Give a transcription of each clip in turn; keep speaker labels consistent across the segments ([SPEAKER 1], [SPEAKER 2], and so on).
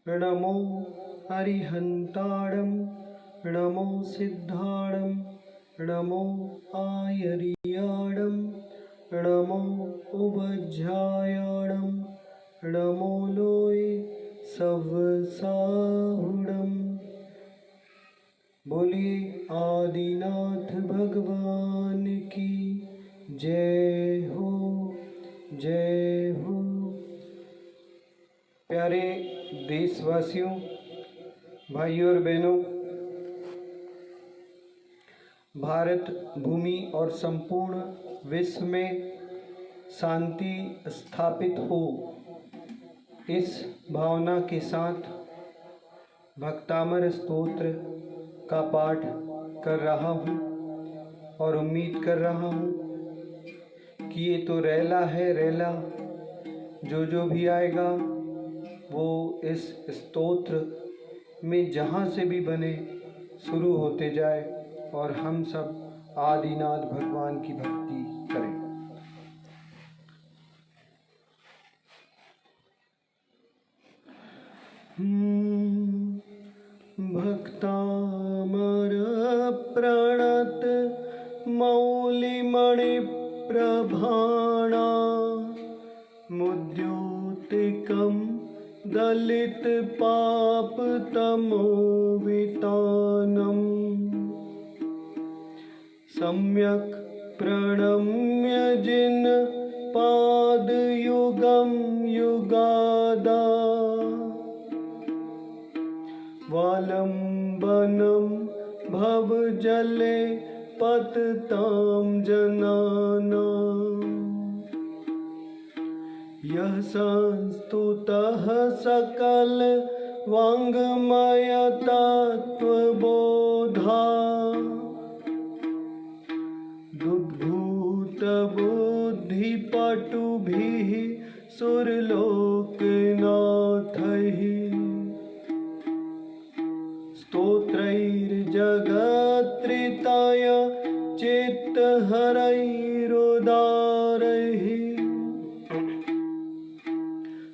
[SPEAKER 1] नमो हरिहन्ताणं नमो सिद्धाणं नमो आयर्याणं नमो उभयजायाणं नमो लोये सवसाहुणं। बोलिए आदिनाथ भगवान की जय हो, जय हो। प्यारे देशवासियों, भाइयों और बहनों, भारत भूमि और संपूर्ण विश्व में शांति स्थापित हो, इस भावना के साथ भक्तामर स्तोत्र का पाठ कर रहा हूँ और उम्मीद कर रहा हूँ कि ये तो रेला है, रेला जो भी आएगा वो इस स्तोत्र में जहाँ से भी बने शुरू होते जाए और हम सब आदिनाथ भगवान की भक्ति करें। भक्तामर प्रणत मौलिमणि प्रभाणा मुद्योतिकं दलित पाप तमोवितानम् सम्यक प्रणम्य जिन पाद युगम युगादा वालंबनम भव जले पतताम जनानां यह संस्तुतः सकल वाङ्मय तत्त्वबोधा दुद्भूत बुद्धिपटुभिः सुरलोकनाथैः स्तोत्रैर्जगत्त्रिताय चित्तहरैरुदारैः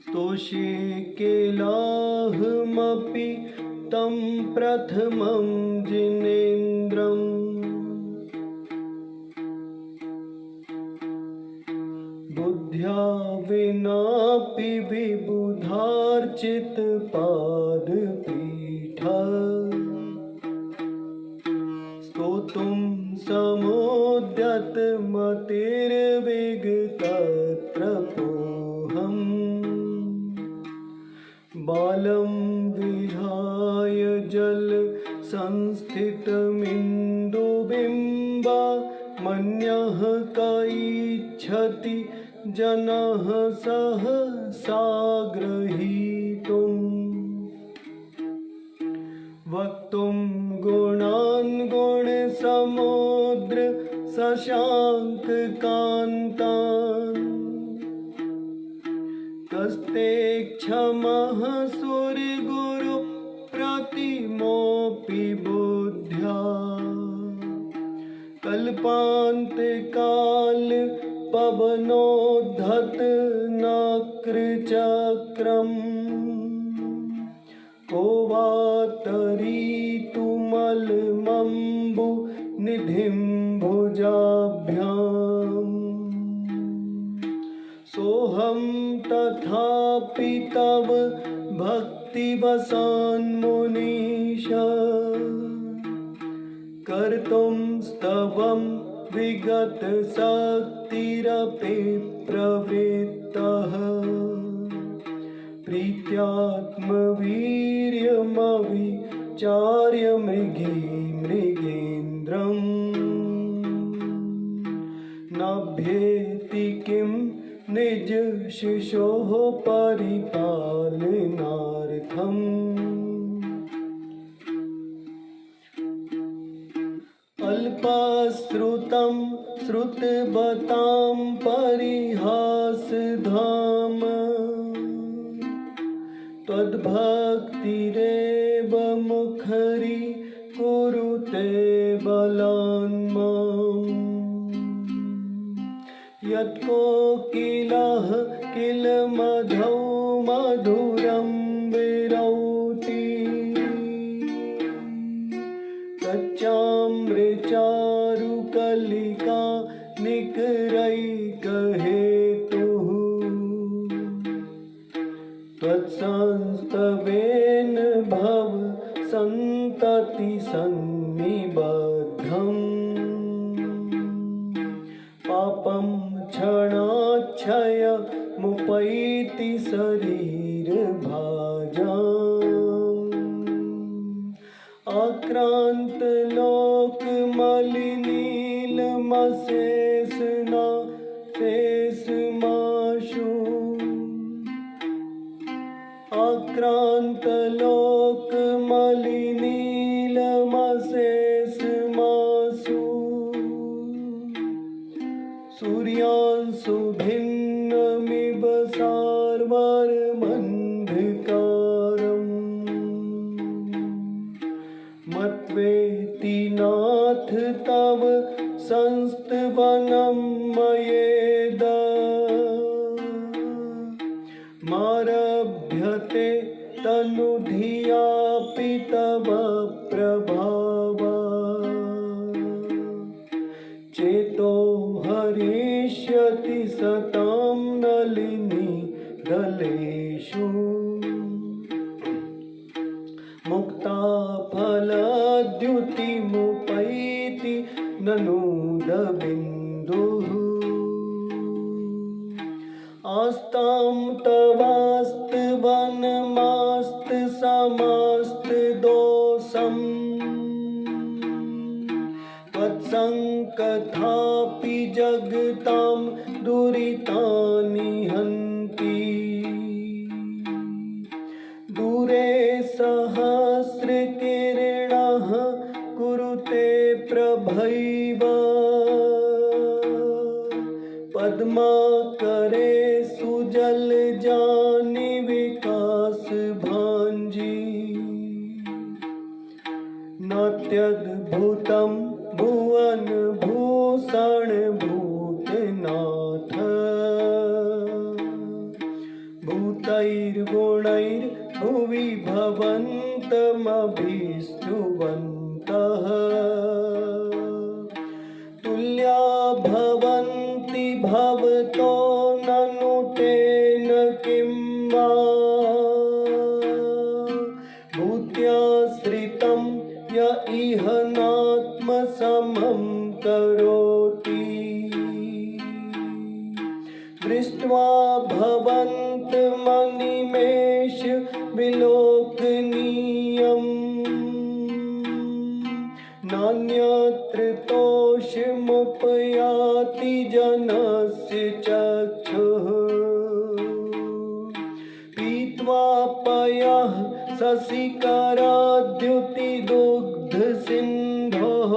[SPEAKER 1] स्तोष्ये किलाहमपि तं प्रथमं जिनेन्द्रम् बुद्ध्या विनापि विबुधार्चित पादपीठ स्तोतुं समुद्यत मतिर्विगतत्रपोऽहम् बालं विहाय जल संस्थितमिन्दुबिम्बा मन्यः कैच्छति जनः सहसाग्रहीतुम् वक्तुं गुणान् गुणसमुद्र शशाङ्ककान्तान् कस्ते क्षमः सुरगुरु प्रतिमोऽपि बुद्ध्या कल्पान्तकाल पवनोद्धत नक्रचक्रम् को वा तरीतुमलमम्बु निधिं भुजाभ्याम् सोऽहं तथापि तव भक्तिवशान्मुनीश कर्तुं स्तवं विगतशक्तिरपि प्रवृत्तः प्रीत्यात्मवीर्यमविचार्य मृगेन्द्रम् नभ्येति किं निज शिशोः परिपालनार्थम् अल्पश्रुतं श्रुतवतां परिहासधाम त्वद्भक्तिरेव मुखरी कुरुते बलान्माम् यत्कोकिलः किल मधौ मधुरं विरौति कच्चाम्रचारुकलिका निकरैकहेतुः त्वत्संस्तवेन भव सन्तति सन्निबद्धम् पापं क्षणाक्षयमुपैति शरीरभाजाम् आक्रान्तलोकमलिनीलमशेषना शेषमाशु आक्रान्तलोकमलिनीलमशेषमाशु सूर्यांशु भिन्नमिव सार्वमन्धकारम् मत्वेति नाथ तव संस्तवनं मयेद मारभ्यते तनुधियापि तव प्रभाव चेतो हरिष्यति सतां नलिनी दलेषु मुक्ता फलद्युतिमुपैति ननूदबिन्दुः आस्तां तवास्तवनमास्तसमास्तदोषम् त्वत्सङ्कथापि जगतां दुरितानि हन्ति दूरे सहस्रकिरणः कुरुते प्रभैव पद्माकरे सुजलजानि विकासभाञ्जी नात्यद्भुतं भुवन भूषण भूतनाथ भूतैर्गुणैर्भुवि भवन्तमभिस्तुवन्तः तुल्या भवन्ति भवतो ननु तेन किं वा भूत्याश्रितं य इह नात्मसमं करोति दृष्ट्वा भवन्तमनिमेष विलोकनीयम् नान्यत्र तोषमुपयाति जनस्य चक्षुः पीत्वा पयः शशिकराद्युतिदुग्धसिन्धोः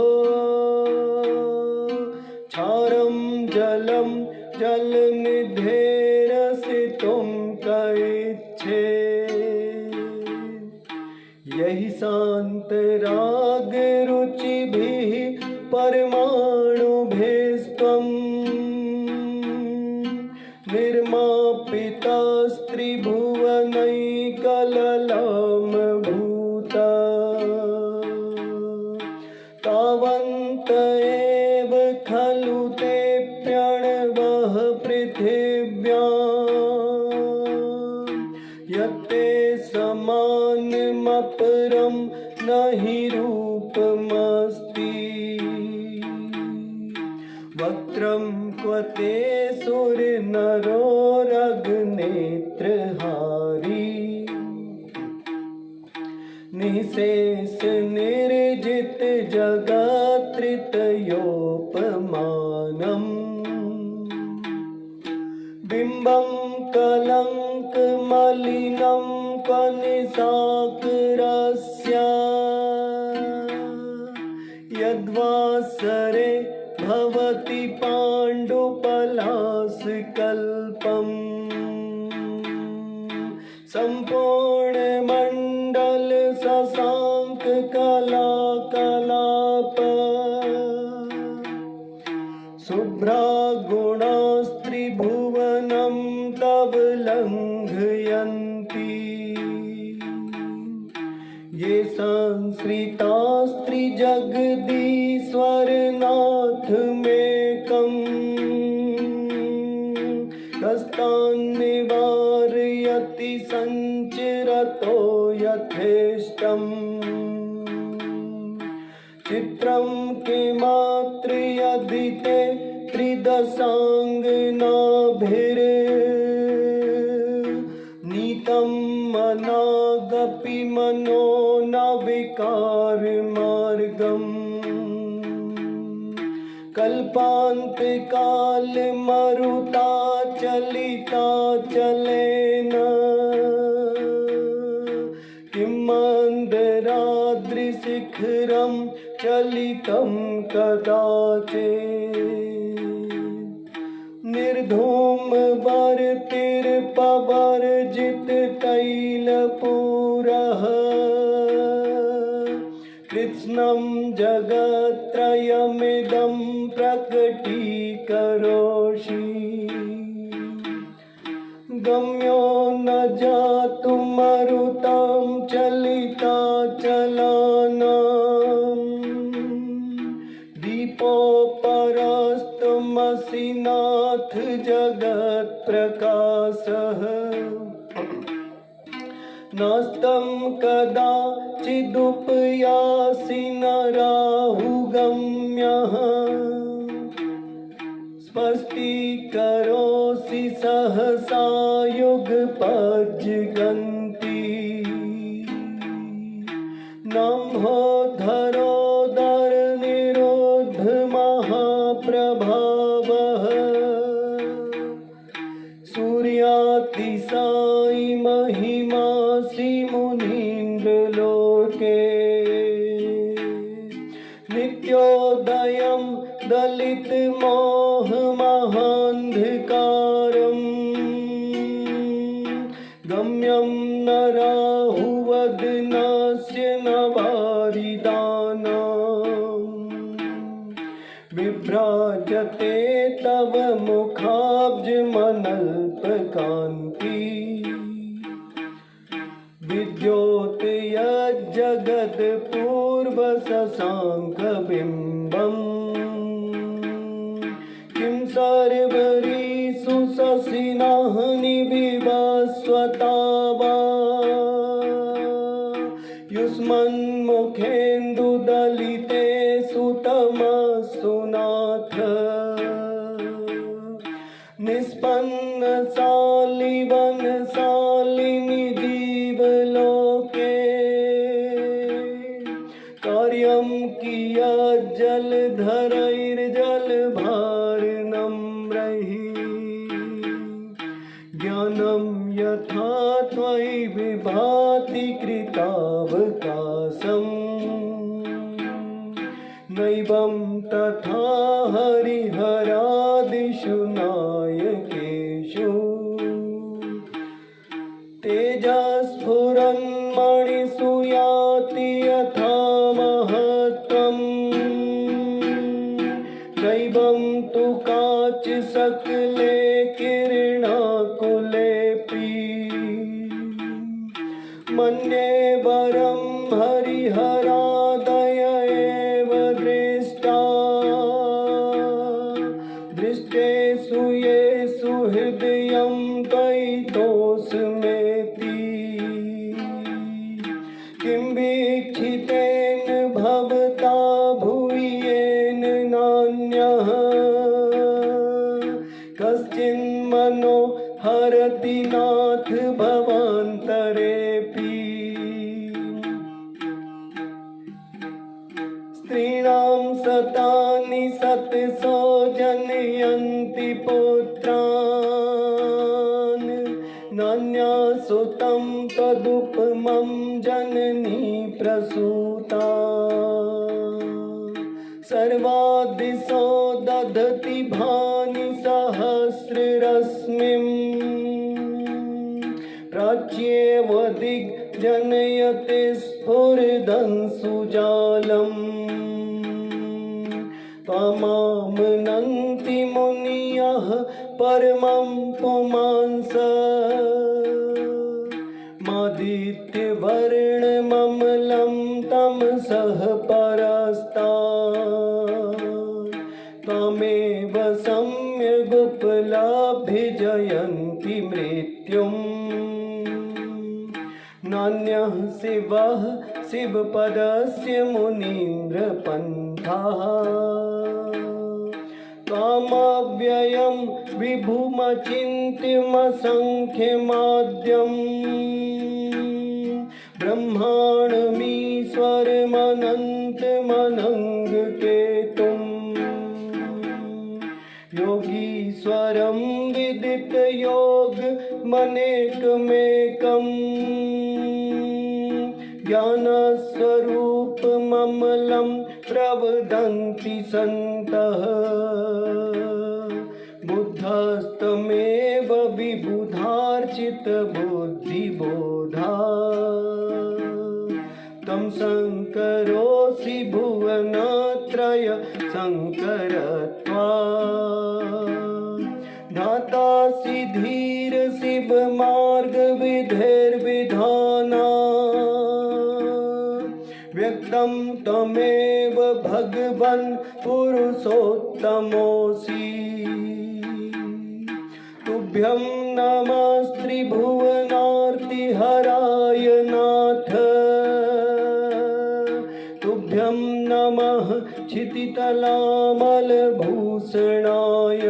[SPEAKER 1] क्षारं जलं जलनिधेरसितुं कैच्छे यही शान्तरागरुचिभिः परमाणुभिस्त्वं निर्मापितस्त्रिभुवनैकललामभूता तावन्त एव खलु ते प्रणवः पृथिव्याम् यत्ते समानमपरं न हि रूपमस्ति वक्त्रं क्व ते सुरनरोरग्नेत्रहारी निःशेष निर्जित जगत्त्रितयोपमानम् बिम्बं कलङ्कमलिनं क्व निशाकरस्य यद्वासरे भवति पाण्डुपलाशकल्पम् सम्पूर्णमण्डल शशाङ्ककलाकलाप शुभ्रा गुणास्त्रिभुवनं तव लङ्घयन् ये संस्कृतास्त्री जगदीश्वर नाथ मेकम् कस्तान् निवारयति संचिरतो यथेष्टम् चित्रं किमात्र यदि ते त्रिदशाङ्गनाभिर्नीतं मनागपि मनो न विकारमार्गम् कल्पान्तकालमरुता चलिता चलेन किं मन्दराद्रिशिखरं चलितं कदाचित् निर्धूमवर्तिर्पवर्जित तैलपूरः कृत्स्नं जगत्त्रयमिदं प्रकटीकरोषि गम्यो न जातु मरुतां चलिता चलानां दीपोपरस्तमसि नाथ जगत्प्रकाशः नास्तं कदाचिदुपयासि न राहुगम्यः स्पष्टीकरोषि सहसा युगपज्जगन्ति नम्भोधरोदर निरोध महाप्रभावः सूर्यातिशायि महिमासि मुनीन्द्रलोके नित्योदयं दलितमोहमहान्धकारम् गम्यं न राहुवदनस्य न वारिदानाम् विभ्राजते तव मुखाब्जमनल्पकान्ति विद्योतयज्जगत्पूर्वशशाङ्कबिम्बम् किं सर्वरीषु शशिनः निविवस्वता युष्मन्मुखेन्दुदलितेषु तमसु नाथ निष्पन्नशालिवनशालिनि जीवलोके कार्यं कियज्जलधरैर्जलभार्णं रहि ज्ञानं यथा त्वयि विभाति कृतावकाशम् नैवं तथा हरिहरादिषु नायकेषु तेजस्फुरन्मणिषु याति यथा महत्त्वम् नैवं तु काचित्सकले किरणाकुलेऽपि मन्ये वरं हरिहरादय एव दृष्टा दृष्टेषु येषु हृदयं त्वयि तोषमेति किं वीक्षितेन भवता भुवि येन नान्यः कश्चिन्मनो हरति नाथ भवान्तरेऽपि स्त्रीणां शतानि शतशो जनयन्ति पुत्रान् नान्यासुतं तदुपमं जननी प्रसूता सर्वादिशो दधति भानि सहस्ररश्मिम् प्राच्येव दिग्जनयते स्फुरदंशुजालम् त्वमामनन्ति मुनयः परमं पुमांस आदित्यवर्णममलं तमसः परस्तात् त्वमेव सम्यगुपलभ्य मृत्युम् नान्यः शिवः शिवपदस्य मुनीन्द्रपन्थः त्वामव्ययं विभुमचिन्त्यमसङ्ख्यमाद्यम् ब्रह्माण्डमीश्वरमनन्तमनङ्गकेतुम् योगीश्वरं विदितयोगमनेकमेकम् ज्ञानस्वरूपममलं प्रवदन्ति सन्तः बुद्धस्तमेव विबुधार्चितबुद्धिबोधा तं शङ्करोऽसि भुवनत्रय शङ्करत्वात् धातासि धीर शिवमार्गविधेर्विधाना व्यक्तं त्वमेव भगवन् पुरुषोत्तमोऽसि तुभ्यं नमस्त्रिभुवनार्तिहराय नाथ तुभ्यं नमः क्षितितलामलभूषणाय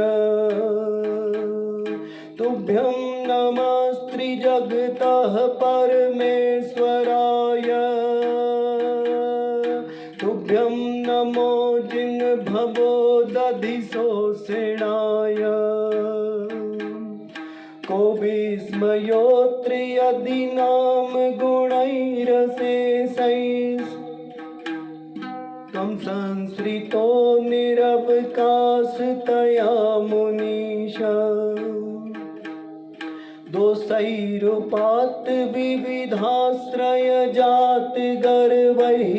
[SPEAKER 1] तुभ्यं नमस्त्रिजगतः परमेश्वराय तुभ्यं नमो जिह्वोदधिशोषणाय को विस्मयोऽत्र यदि नाम गुणैरशेषैः त्वं संश्रितो निरवकाशतया मुनीश दोषैरुपात्त विविधाश्रयजात गर्वैः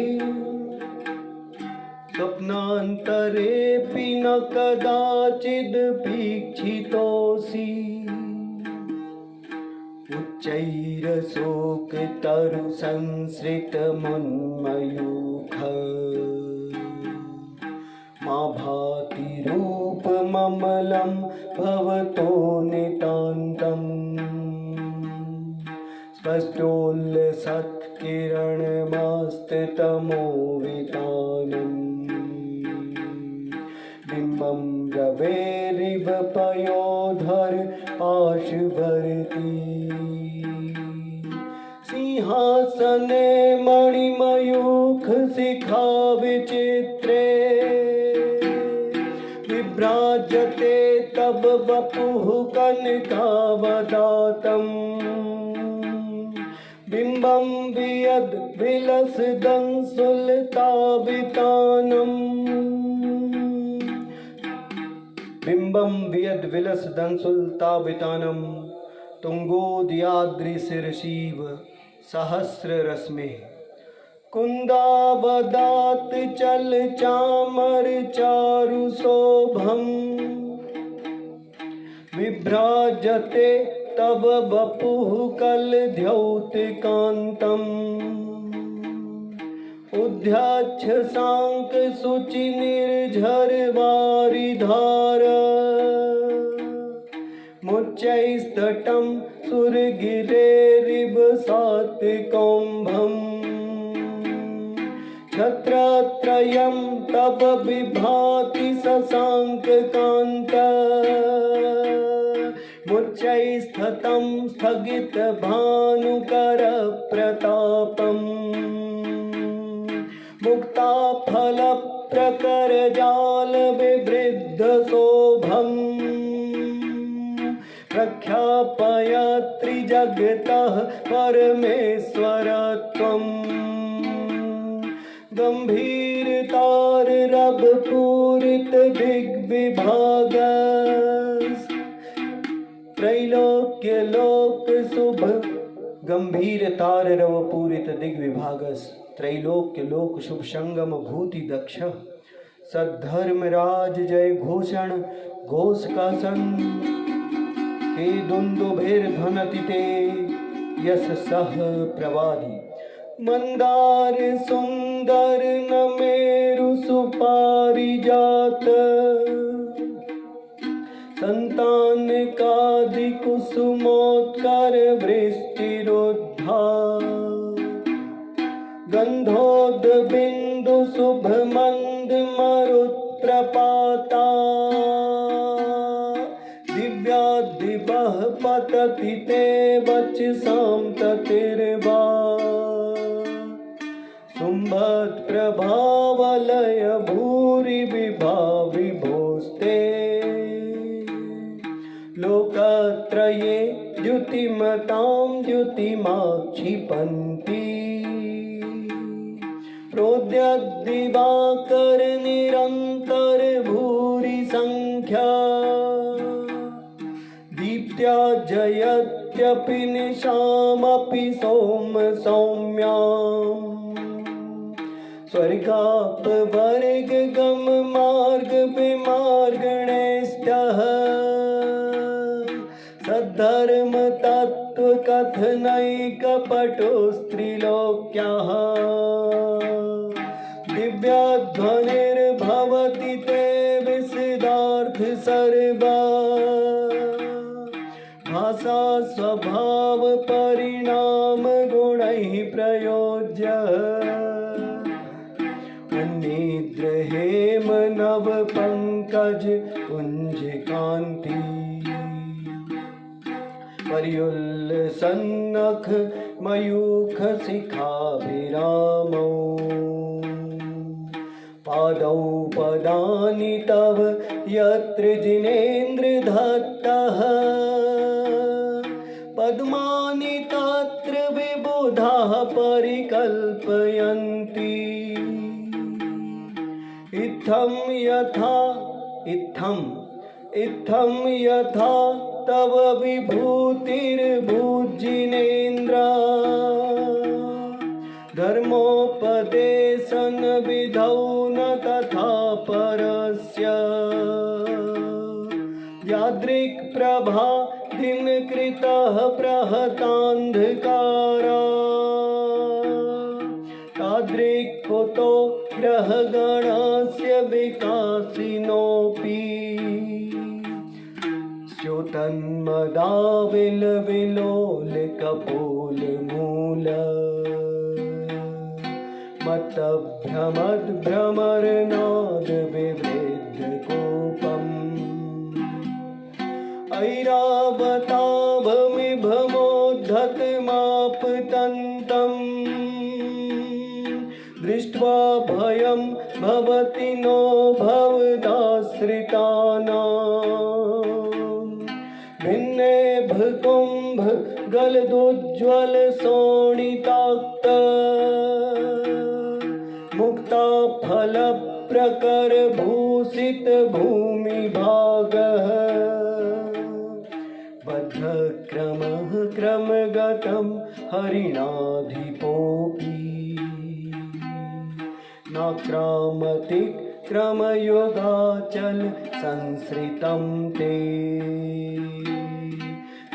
[SPEAKER 1] स्वप्नान्तरेऽपि न कदाचिदपीक्षितोऽसि उच्चैरशोकतरुसंसृतमुन्मयूख मा भाति रूपममलं भवतो नितान्तम् स्पष्टोल्लसत्किरणमस्ततमोवितानम् बिम्बं रवेरिव पयोधर आशुभरति सिंहासने मणिमयूख शिखा विचित्रे विभ्राजते तब वपुः कनकावदातम् बिम्बं वियद् विलसदंसुलतावितानम् बिम्बं वियद् विलसदंसुलतावितानं तुङ्गोदयाद्रिशिरसीव सहस्ररश्मिः कुन्दावदात् चल चामर चारुशोभम् विभ्राजते तव वपुः कलद्योतकान्तम् उद्याच्छ शांक शुचि निर्झर वारिधार मुच्चैस्तटं सुरगिरेरिव सात्कौम्भम् छत्रत्रयं तव विभाति शशाङ्ककान्त मुच्चैस्ततं स्थगितभानुकर प्रतापम् मुक्ताफलप्रकरजाल विवृद्धशोभम् प्रख्यापयत्रिजगतः परमेश्वरत्वम् गम्भीरताररवपूरित दिग्विभागस् त्रैलोक्यलोक शुभ गंभीरताररवपूरित दिग्विभागस् त्रैलोक्य लोक शुभ संगम भूति दक्ष सद्धर्मराज जय घोषण घोष कासन के दुंदुभेर ध्वनति ते यशसः प्रवादी। मंदार सुंदर न मेरु सुपारिजात, संतान कादि कुसुमोत्कर वृष्टिरोद्धार। गंधोद बिंदु शुभ मंद मरुत्प्रपाता, दिव्यादिवः पतति ते वचसां ततिर्वा। शुम्भत्प्रभावलय भूरि विभाविभोस्ते, लोकत्रये द्युतिमतां द्युतिमाक्षिपन्ति। प्रोद्यद्दिवाकर निरन्तर भूरि संख्या, दीप्त्या जयत्यपि निशामपि सोम सौम्याम्। स्वर्गापवर्ग गम मार्ग विमार्गणेस्तः, सद्धर्म तत्व कथनैकपटुस्त्रिलोक्याः। दिव्याध्वनिर्भवति ते विशदार्थ सर्वा, भाषा स्वभाव परिणाम गुणैः प्रयोज्य। उन्निद्र हेम नव पंकज कुंज कांति, पर्युल्लसन्नख मयूख शिखाभिरामौ। पादौ पदानि तव यत्र जिनेन्द्र दत्तः, पद्मानि तत्र विबुधाः परिकल्पयन्ति। इत्थं यथा तव विभूतिर्भुजिनेन्द्र, धर्मोपदेशन विधौ न तथा परस्य। यादृक् प्रभा दिनकृतः प्रहतान्धकारा, तादृक् कुतो ग्रहगणस्य विकासिनोऽपि। स्योतन्मदाविलविलोलकपोलमूल, मत्तभ्रमद्भ्रमरनाद विवृद्धकोपम्। ऐरावताभमिभमोद्धतमापतन्तम्, दृष्ट्वा भयं भवति नो भवदाश्रितानाम्। भिन्नेभकुम्भ गलदुज्ज्वल शोणिताक्त, मुक्ता फल प्रकर भूषित भूमिभागः। बद्ध क्रमः क्रमगतं हरिणाधिपोऽपि, नाक्रामतिक्रमयोगाचल संसृतं ते।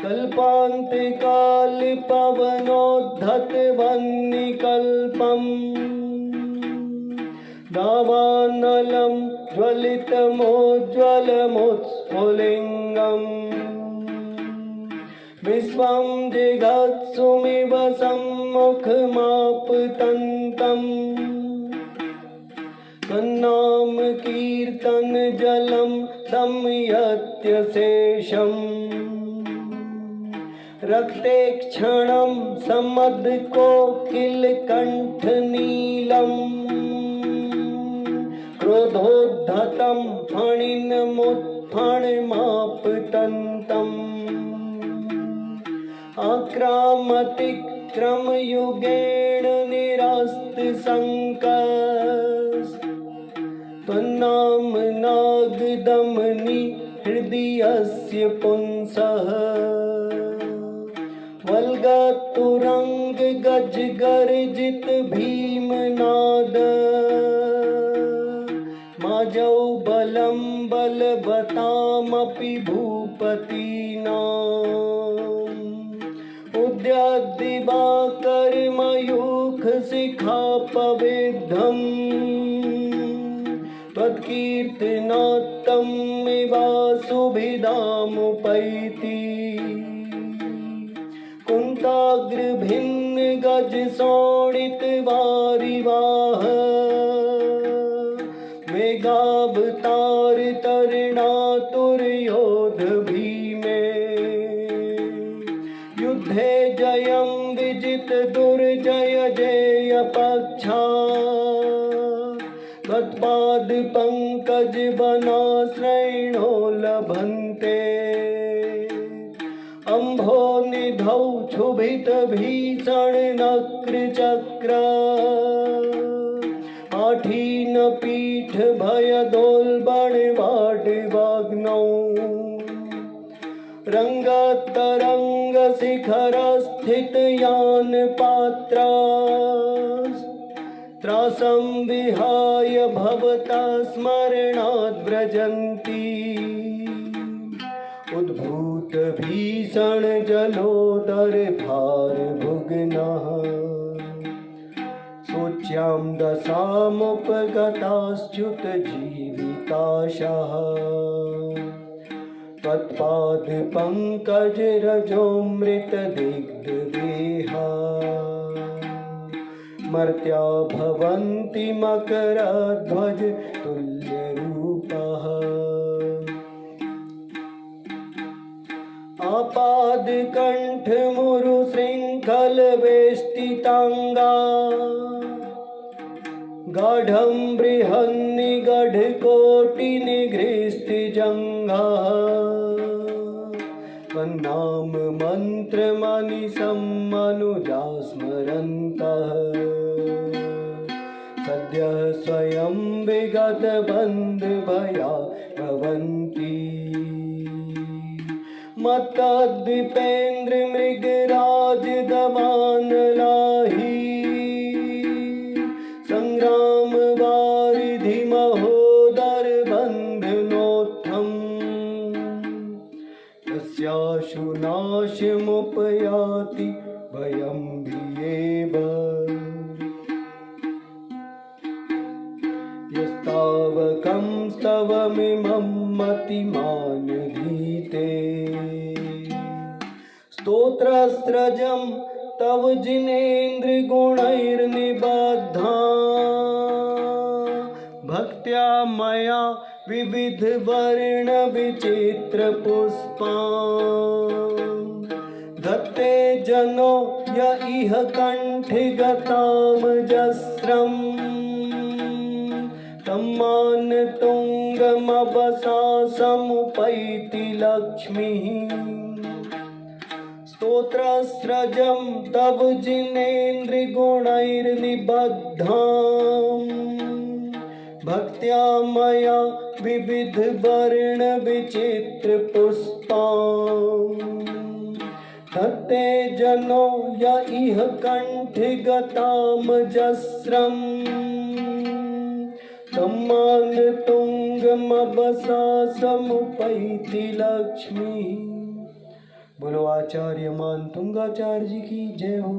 [SPEAKER 1] कल्पान्तिकालपवनोद्धतवह्निकल्पम्, दावानलं ज्वलितमोज्ज्वलमुत्स्फुलिङ्गम्। विश्वं जिघत्सुमिव सम्मुखमापतन्तम्, तन्नाम कीर्तन जलं दमयत्य शेषम्। रक्ते क्षणं समद्कोकिलकण्ठनीलम्, क्रोधोद्धतं फणिनमुत्फणमापतन्तम्। आक्रामतिक्रमयुगेण निरास्तशङ्कः, त्वन्नामनागदमनि हृदयस्य पुंसः। वल्गतुरंग गज गर्जित भीमनाद, माजौ बलं बलवतामपि भूपतीनाम्। उद्यद्य सेवा कर्मयुख शिखा पविद्धम् त्वत्कीर्तनात्तमेवा सुभिदामुपैति कुन्ताग्रभिन्न गज शोणित वारिवाह वेगावतार तरणातुर्योध भीमे युद्धे जयं विजित दुर्जय जय पक्षा तत्पाद पंकज वनाश्रयणो लभन्ते अम्भो निधौ क्षुभित भीषण नक्र चक्र आठीन पीठ भय दोलबण वाट वाग्नौ रंग तरंग शिखर स्थित यान पात्रा त्रासं विहाय भवता स्मरणाद् व्रजन्ति उद्भूत भीषण जलोदर भार भुग्नः शोच्यां दशामुपगताश्च्युत जीविताशः तत्पाद पंकज रजोमृत दिग्ध देहा मर्त्या भवन्ति मकरध्वज तुल्यरूपः आपादकण्ठ मुरु शृङ्खल वेष्टिताङ्गा गाढं बृहन्निगढ कोटि निगृष्टजङ्घा तन्नाम मन्त्रमनिशं मनुजा स्मरन्तः सद्यः स्वयं विगत बन्ध भया भवन्ति मत्तद्विपेन्द्र मृगराज गवान लाहि संग्राम वारिधि महोदर बन्धनोत्थम् तस्याशु नाशमुपयाति भयं भियेव यस्तावकं स्तवमिमं मतिमान् धीते स्तोत्रस्त्रजं तव जिनेन्द्र गुणैर्निबद्धा भक्त्या मया विविध वर्ण विचित्र पुष्पा धत्ते जनो य इह कंठि गतामजस्रम् तम्मान तुंगमवसा समुपैति लक्ष्मीः स्तोत्रस्रजं तव जिनेन्द्र गुणैर्निबद्धाम् भक्त्या मया विविध वर्ण विचित्र पुष्पाम् धत्ते जनो य इह कंठि गतामजस्रम् तम्मान तुंगमवसा समुपैति लक्ष्मी। बोलो आचार्य मान तुंगाचार्य जी की जय हो।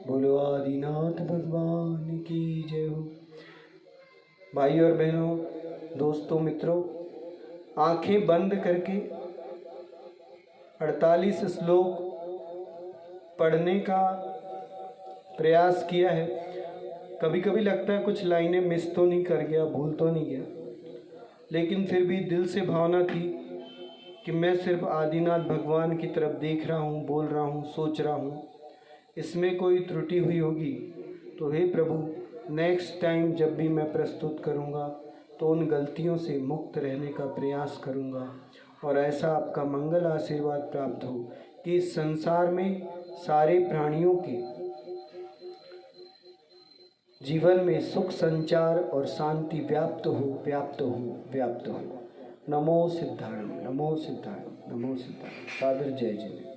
[SPEAKER 1] बोलो आदिनाथ भगवान की जय हो। भाई और बहनों, दोस्तों, मित्रों, आंखें बंद करके 48 श्लोक पढ़ने का प्रयास किया है। कभी कभी लगता है कुछ लाइनें मिस तो नहीं कर गया, भूल तो नहीं गया, लेकिन फिर भी दिल से भावना थी कि मैं सिर्फ आदिनाथ भगवान की तरफ देख रहा हूँ, बोल रहा हूँ, सोच रहा हूँ। इसमें कोई त्रुटि हुई होगी तो हे प्रभु, नेक्स्ट टाइम जब भी मैं प्रस्तुत करूँगा तो उन गलतियों से मुक्त रहने का प्रयास करूँगा और ऐसा आपका मंगल आशीर्वाद प्राप्त हो कि इस संसार में सारे प्राणियों के जीवन में सुख संचार और शांति व्याप्त हो, व्याप्त हो, व्याप्त हो। नमो सिद्धार्थ, नमो सिद्धार्थ, नमो सिद्धार्थ। सादर जय जय।